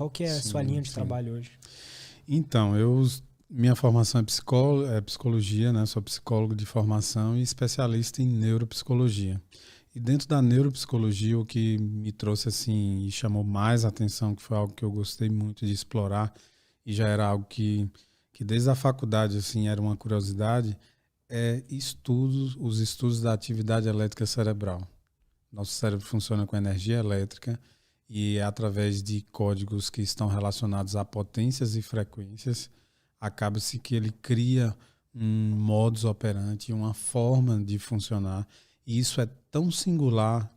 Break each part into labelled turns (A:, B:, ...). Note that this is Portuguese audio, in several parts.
A: Qual que é a sua
B: Sim,
A: linha de
B: sim.
A: trabalho hoje?
B: Então, minha formação é psicologia, né? Sou psicólogo de formação e especialista em neuropsicologia. E dentro da neuropsicologia, o que me trouxe assim e chamou mais atenção, que foi algo que eu gostei muito de explorar e já era algo que desde a faculdade assim era uma curiosidade, é os estudos da atividade elétrica cerebral. Nosso cérebro funciona com energia elétrica e é através de códigos que estão relacionados a potências e frequências, acaba-se que ele cria um modus operandi, uma forma de funcionar. E isso é tão singular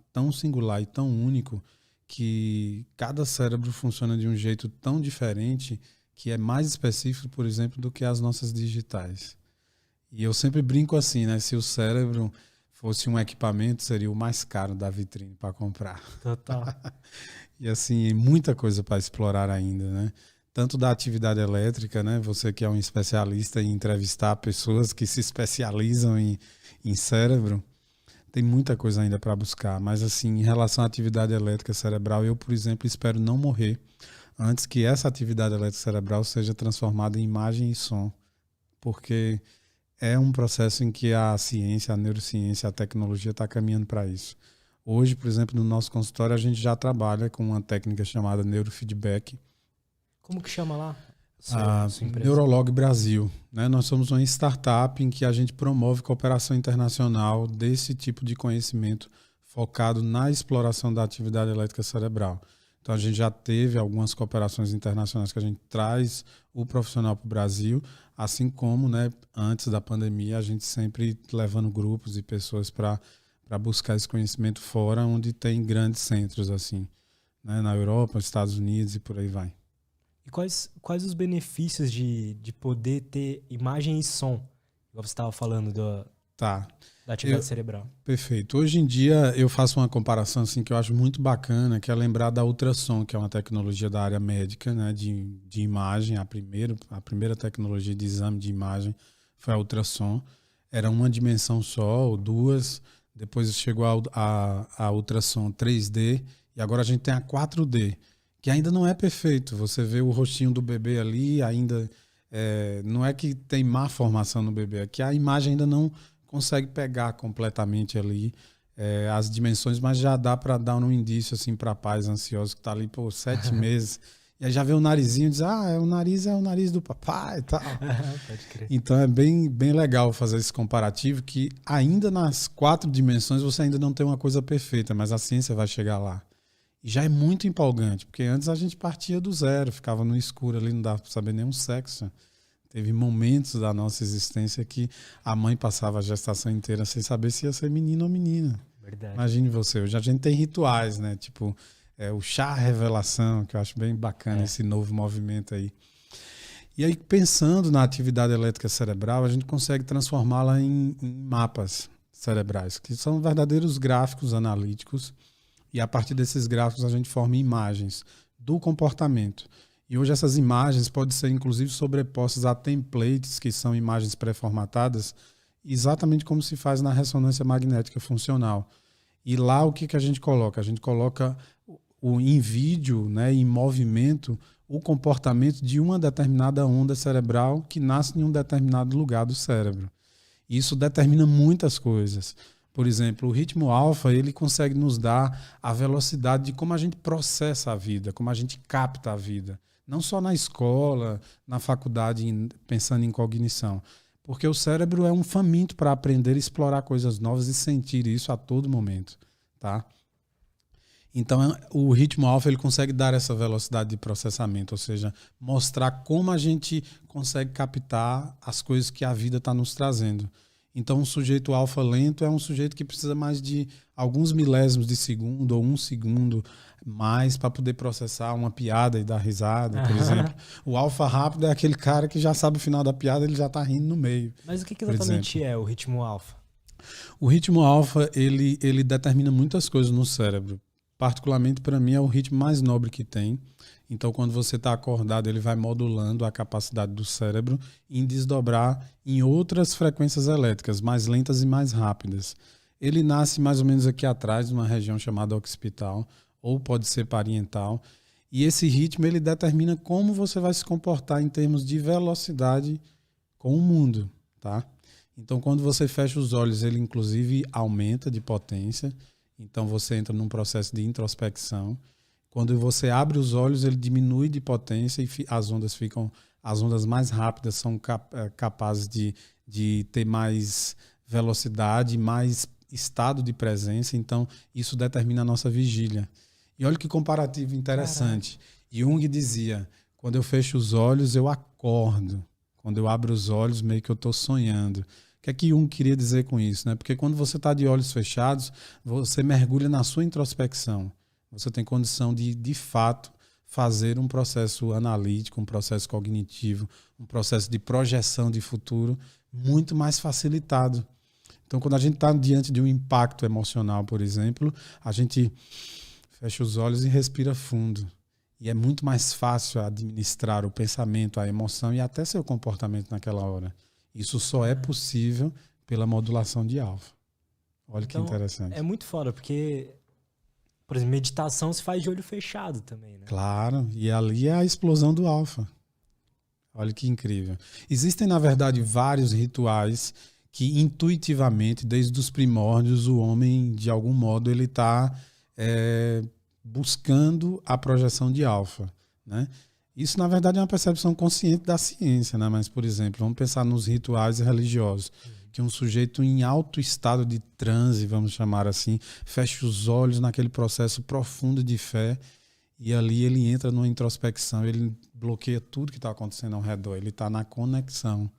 B: e tão único que cada cérebro funciona de um jeito tão diferente que é mais específico, por exemplo, do que as nossas digitais. E eu sempre brinco assim, né? Se o cérebro fosse um equipamento, seria o mais caro da vitrine para comprar.
A: Total.
B: E assim, muita coisa para explorar ainda, né? Tanto da atividade elétrica, né? Você que é um especialista em entrevistar pessoas que se especializam em cérebro, tem muita coisa ainda para buscar. Mas assim, em relação à atividade elétrica cerebral, eu, por exemplo, espero não morrer antes que essa atividade elétrica cerebral seja transformada em imagem e som, porque é um processo em que a ciência, a neurociência, a tecnologia está caminhando para isso. Hoje, por exemplo, no nosso consultório, a gente já trabalha com uma técnica chamada neurofeedback,
A: Como que chama lá?
B: a
A: Sua empresa?
B: Neurolog Brasil. Né? Nós somos uma startup em que a gente promove cooperação internacional desse tipo de conhecimento focado na exploração da atividade elétrica cerebral. Então, a gente já teve algumas cooperações internacionais que a gente traz o profissional para o Brasil, assim como, né, antes da pandemia, a gente sempre levando grupos e pessoas para buscar esse conhecimento fora, onde tem grandes centros, assim, né, na Europa, Estados Unidos e por aí vai.
A: E quais os benefícios de poder ter imagem e som? Igual você estava falando
B: Tá.
A: da atividade cerebral.
B: Perfeito. Hoje em dia eu faço uma comparação assim que eu acho muito bacana, que é lembrar da ultrassom, que é uma tecnologia da área médica, né, de imagem. A primeira tecnologia de exame de imagem foi a ultrassom. Era uma dimensão só, ou duas. Depois chegou a ultrassom 3D e agora a gente tem a 4D, que ainda não é perfeito. Você vê o rostinho do bebê ali, ainda não é que tem má formação no bebê, é que a imagem ainda não consegue pegar completamente ali as dimensões, mas já dá para dar um indício assim para pais ansiosos que tá ali por 7 meses e aí já vê o narizinho e diz, o nariz é o nariz do papai e tal.
A: Pode crer.
B: Então é bem legal fazer esse comparativo que ainda nas 4 dimensões você ainda não tem uma coisa perfeita, mas a ciência vai chegar lá. E já é muito empolgante, porque antes a gente partia do zero, ficava no escuro ali, não dava para saber nenhum sexo. Teve momentos da nossa existência que a mãe passava a gestação inteira sem saber se ia ser menino ou menina.
A: Verdade.
B: Imagine você, hoje a gente tem rituais, né? Tipo, o chá revelação, que eu acho bem bacana esse novo movimento aí. E aí, pensando na atividade elétrica cerebral, a gente consegue transformá-la em mapas cerebrais, que são verdadeiros gráficos analíticos, e a partir desses gráficos a gente forma imagens do comportamento. E hoje essas imagens podem ser inclusive sobrepostas a templates, que são imagens pré-formatadas, exatamente como se faz na ressonância magnética funcional. E lá o que a gente coloca? A gente coloca em vídeo, né, em movimento, o comportamento de uma determinada onda cerebral que nasce em um determinado lugar do cérebro. Isso determina muitas coisas. Por exemplo, o ritmo alfa, ele consegue nos dar a velocidade de como a gente processa a vida, como a gente capta a vida. Não só na escola, na faculdade, pensando em cognição. Porque o cérebro é um faminto para aprender, explorar coisas novas e sentir isso a todo momento. Tá? Então, o ritmo alfa ele consegue dar essa velocidade de processamento, ou seja, mostrar como a gente consegue captar as coisas que a vida está nos trazendo. Então, um sujeito alfa lento é um sujeito que precisa mais de alguns milésimos de segundo ou 1 segundo mais para poder processar uma piada e dar risada, por exemplo. O alfa rápido é aquele cara que já sabe o final da piada, ele já está rindo no meio.
A: Mas o que exatamente é o ritmo alfa?
B: O ritmo alfa, ele determina muitas coisas no cérebro. Particularmente, para mim, é o ritmo mais nobre que tem. Então, quando você está acordado, ele vai modulando a capacidade do cérebro em desdobrar em outras frequências elétricas, mais lentas e mais rápidas. Ele nasce mais ou menos aqui atrás, numa região chamada occipital, ou pode ser parietal. E esse ritmo ele determina como você vai se comportar em termos de velocidade com o mundo, tá? Então, quando você fecha os olhos, ele inclusive aumenta de potência. Então, você entra num processo de introspecção. Quando você abre os olhos, ele diminui de potência e as ondas mais rápidas são capazes de ter mais velocidade, mais estado de presença. Então, isso determina a nossa vigília. E olha que comparativo interessante. Jung dizia, quando eu fecho os olhos, eu acordo. Quando eu abro os olhos, meio que eu estou sonhando. O que é que Jung queria dizer com isso, né? Porque quando você está de olhos fechados, você mergulha na sua introspecção. Você tem condição de fato, fazer um processo analítico, um processo cognitivo, um processo de projeção de futuro muito mais facilitado. Então, quando a gente está diante de um impacto emocional, por exemplo, a gente fecha os olhos e respira fundo. E é muito mais fácil administrar o pensamento, a emoção e até seu comportamento naquela hora. Isso só é possível pela modulação de alfa. Olha então, que interessante.
A: É muito foda, porque, por exemplo, meditação se faz de olho fechado também, né?
B: Claro, e ali é a explosão do alfa. Olha que incrível. Existem, na verdade, vários rituais que intuitivamente, desde os primórdios, o homem, de algum modo, ele está buscando a projeção de alfa, né? Isso, na verdade, é uma percepção consciente da ciência, né? Mas, por exemplo, vamos pensar nos rituais religiosos, que um sujeito em alto estado de transe, vamos chamar assim, fecha os olhos naquele processo profundo de fé e ali ele entra numa introspecção, ele bloqueia tudo que está acontecendo ao redor, ele está na conexão,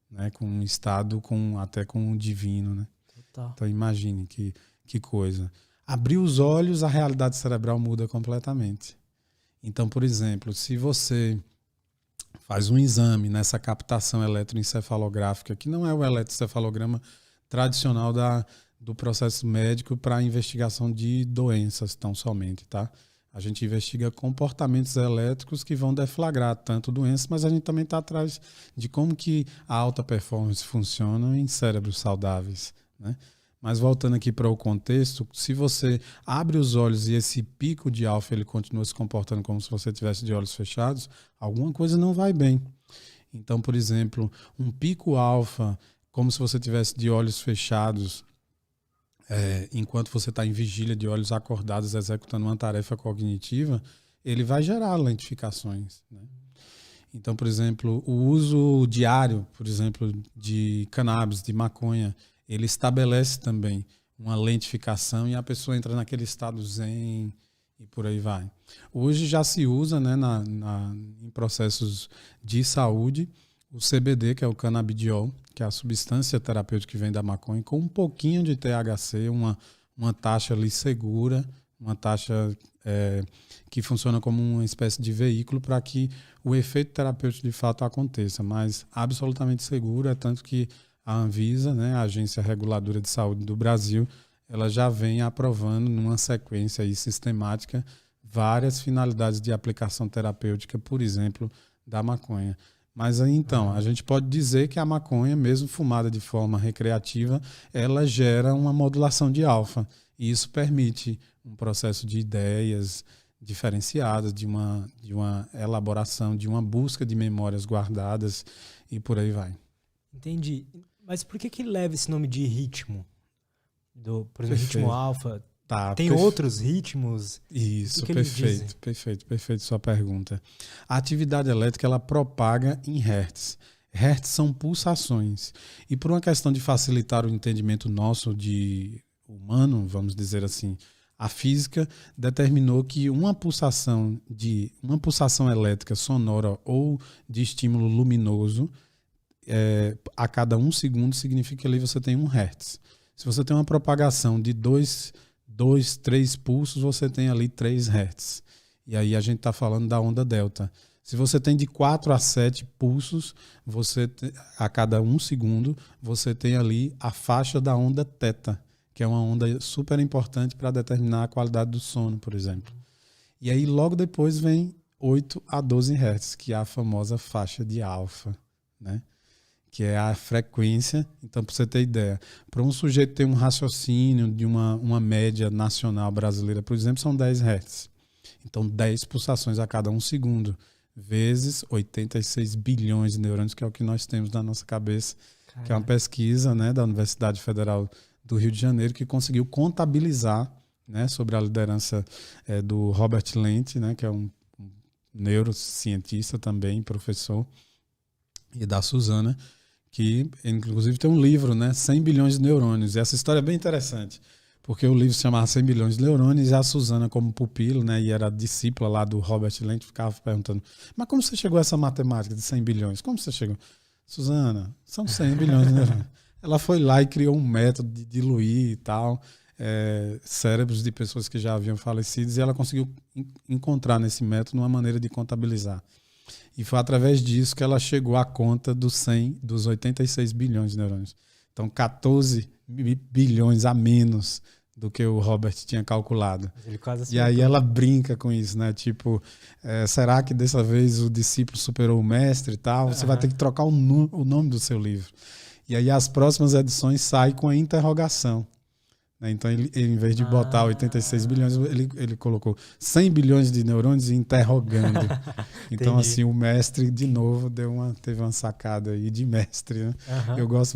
B: né? Com um estado, até com o divino, né?
A: Total.
B: Então, imagine que coisa. Abrir os olhos, a realidade cerebral muda completamente. Então, por exemplo, se você faz um exame nessa captação eletroencefalográfica, que não é o eletroencefalograma tradicional do processo médico para a investigação de doenças tão somente, tá? A gente investiga comportamentos elétricos que vão deflagrar tanto doenças, mas a gente também está atrás de como que a alta performance funciona em cérebros saudáveis, né? Mas voltando aqui para o contexto, se você abre os olhos e esse pico de alfa ele continua se comportando como se você tivesse de olhos fechados, alguma coisa não vai bem. Então, por exemplo, um pico alfa, como se você tivesse de olhos fechados, enquanto você está em vigília de olhos acordados executando uma tarefa cognitiva, ele vai gerar lentificações, né? Então, por exemplo, o uso diário, por exemplo, de cannabis, de maconha, ele estabelece também uma lentificação e a pessoa entra naquele estado zen e por aí vai. Hoje já se usa, né, em processos de saúde o CBD, que é o canabidiol, que é a substância terapêutica que vem da maconha, com um pouquinho de THC, uma taxa ali segura, uma taxa que funciona como uma espécie de veículo para que o efeito terapêutico de fato aconteça, mas absolutamente seguro, é tanto que a Anvisa, né, a Agência Reguladora de Saúde do Brasil, ela já vem aprovando numa sequência aí sistemática várias finalidades de aplicação terapêutica, por exemplo, da maconha. Mas aí, então, a gente pode dizer que a maconha, mesmo fumada de forma recreativa, ela gera uma modulação de alfa. E isso permite um processo de ideias diferenciadas, de uma elaboração, de uma busca de memórias guardadas e por aí vai.
A: Entendi. Mas por que leva esse nome de ritmo? Por exemplo, ritmo alfa?
B: Tá,
A: tem outros ritmos?
B: Isso, perfeito sua pergunta. A atividade elétrica, ela propaga em hertz. Hertz são pulsações. E por uma questão de facilitar o entendimento nosso de humano, vamos dizer assim, a física determinou que uma pulsação elétrica sonora ou de estímulo luminoso a cada 1 segundo significa que ali você tem 1 hertz. Se você tem uma propagação de 2, 3 pulsos, você tem ali 3 hertz. E aí a gente está falando da onda delta. Se você tem de 4 a 7 pulsos, a cada 1 segundo, você tem ali a faixa da onda teta, que é uma onda super importante para determinar a qualidade do sono, por exemplo. E aí logo depois vem 8 a 12 hertz, que é a famosa faixa de alfa, né? Que é a frequência. Então, para você ter ideia, para um sujeito ter um raciocínio de uma média nacional brasileira, por exemplo, são 10 hertz. Então, 10 pulsações a cada 1 segundo, vezes 86 bilhões de neurônios, que é o que nós temos na nossa cabeça, que é uma pesquisa, né, da Universidade Federal do Rio de Janeiro, que conseguiu contabilizar, né, sobre a liderança do Robert Lent, né, que é um neurocientista também, professor, e da Suzana, que inclusive tem um livro, né, 100 bilhões de neurônios. E essa história é bem interessante, porque o livro se chamava 100 bilhões de neurônios e a Suzana, como pupilo, né, e era discípula lá do Robert Lent, ficava perguntando: mas como você chegou a essa matemática de 100 bilhões? Como você chegou? Suzana, são 100 bilhões de neurônios. Ela foi lá e criou um método de diluir e tal, cérebros de pessoas que já haviam falecido, e ela conseguiu encontrar nesse método uma maneira de contabilizar. E foi através disso que ela chegou à conta dos 86 bilhões de neurônios. Então, 14 bilhões a menos do que o Robert tinha calculado.
A: Ele quase
B: e aí ela brinca com isso, né? Tipo, será que dessa vez o discípulo superou o mestre e tal? Você vai ter que trocar o nome do seu livro. E aí as próximas edições saem com a interrogação. Então, ele, em vez de botar 86 bilhões, ele colocou 100 bilhões de neurônios interrogando. Então, assim, o mestre, de novo, teve uma sacada aí de mestre, né? Eu gosto